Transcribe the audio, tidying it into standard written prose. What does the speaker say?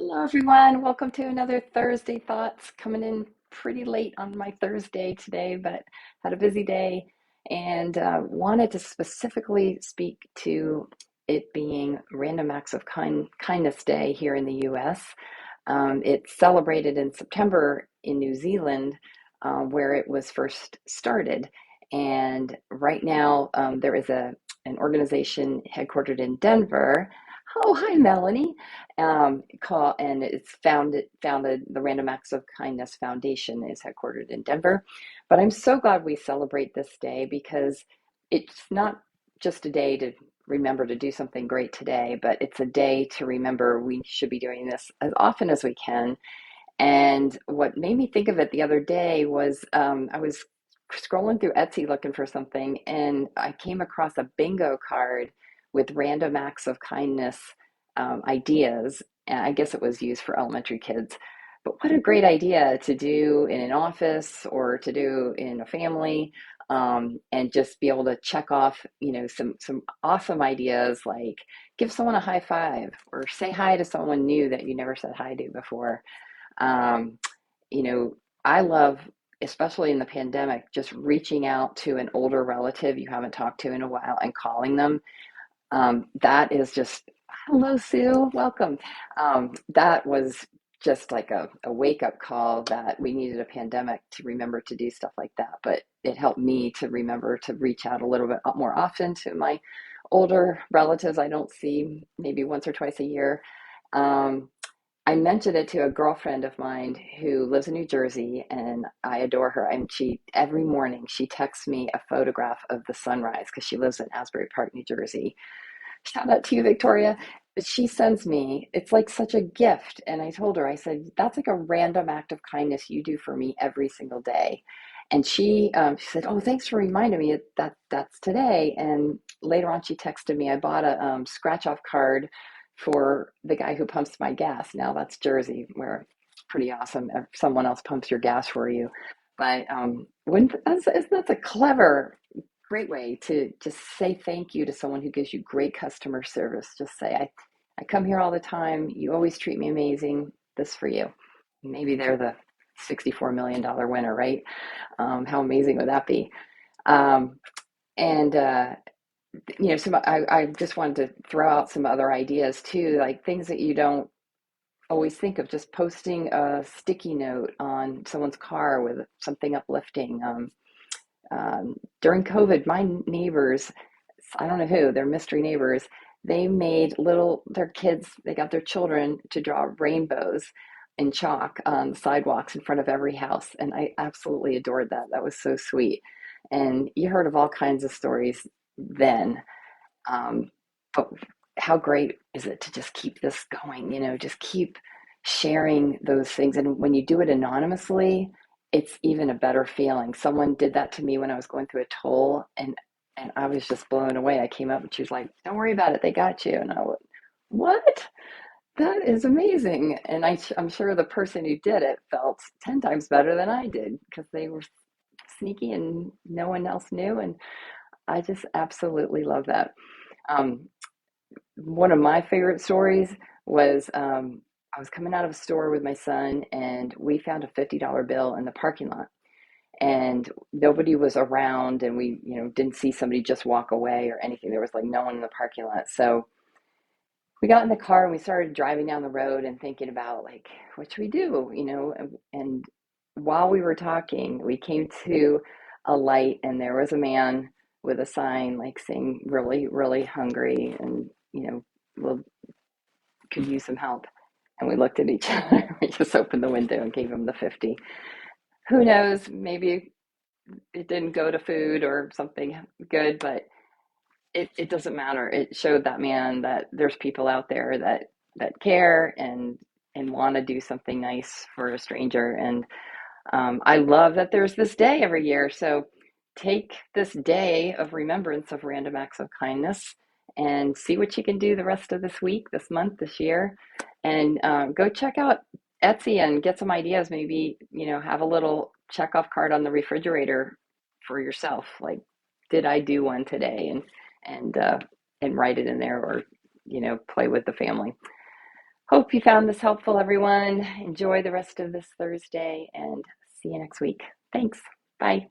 Hello, everyone. Welcome to another Thursday Thoughts. Coming in pretty late on my Thursday today, but had a busy day and wanted to specifically speak to it being Random Acts of Kindness Day here in the US. It's celebrated in September in New Zealand, where it was first started. And right now, there is an organization headquartered in Denver. Oh, hi, Melanie. And it's founded the Random Acts of Kindness Foundation is headquartered in Denver. But I'm so glad we celebrate this day because it's not just a day to remember to do something great today, but it's a day to remember we should be doing this as often as we can. And what made me think of it the other day was I was scrolling through Etsy looking for something, and I came across a bingo card with random acts of kindness ideas. And I guess it was used for elementary kids. But what a great idea to do in an office or to do in a family, and just be able to check off, some awesome ideas like give someone a high five or say hi to someone new that you never said hi to before. um, you know, I love, especially in the pandemic, just reaching out to an older relative you haven't talked to in a while and calling them. That is just, hello, Sue, welcome. That was just like a wake up call that we needed a pandemic to remember to do stuff like that. But it helped me to remember to reach out a little bit more often to my older relatives I don't see maybe once or twice a year. Um, I mentioned it to a girlfriend of mine who lives in New Jersey, and I adore her. And she every morning she texts me a photograph of the sunrise because she lives in Asbury Park, New Jersey. Shout out to you, Victoria. But she sends me, it's like such a gift. And I told her, I said, that's like a random act of kindness you do for me every single day. And she said, oh, thanks for reminding me that's today. And later on, she texted me, I bought a scratch off card for the guy who pumps my gas. Now that's Jersey, where it's pretty awesome if someone else pumps your gas for you. But isn't that a clever great way to just say thank you to someone who gives you great customer service. Just say, I come here all the time. You always treat me amazing. This for you. Maybe they're the $64 million winner, right? How amazing would that be? Um, and, I just wanted to throw out some other ideas too, like things that you don't always think of, just posting a sticky note on someone's car with something uplifting. During COVID, my neighbors, I don't know who, they're mystery neighbors, they made their kids, they got their children to draw rainbows in chalk on the sidewalks in front of every house. And I absolutely adored that. That was so sweet. And you heard of all kinds of stories then. Um, but how great is it to just keep this going, just keep sharing those things. And when you do it anonymously, it's even a better feeling. Someone did that to me when I was going through a toll, and I was just blown away. I came up and she was like, don't worry about it, they got you. And I went, what? That is amazing. And I'm sure the person who did it felt 10 times better than I did because they were sneaky and no one else knew. And I just absolutely love that. Um, One of my favorite stories was I was coming out of a store with my son, and we found a $50 bill in the parking lot. And nobody was around, and we, didn't see somebody just walk away or anything. There was like no one in the parking lot. So we got in the car and we started driving down the road and thinking about like, what should we do? And while we were talking, we came to a light, and there was a man with a sign like saying, really, really hungry, and, well, could use some help. And we looked at each other. We just opened the window and gave him the 50. Who knows? Maybe it didn't go to food or something good, but it doesn't matter. It showed that man that there's people out there that care and want to do something nice for a stranger. And I love that there's this day every year. So take this day of remembrance of random acts of kindness and see what you can do the rest of this week, this month, this year. And go check out Etsy and get some ideas. Maybe, have a little checkoff card on the refrigerator for yourself. Like, did I do one today? And write it in there, or, play with the family. Hope you found this helpful, everyone. Enjoy the rest of this Thursday and see you next week. Thanks. Bye.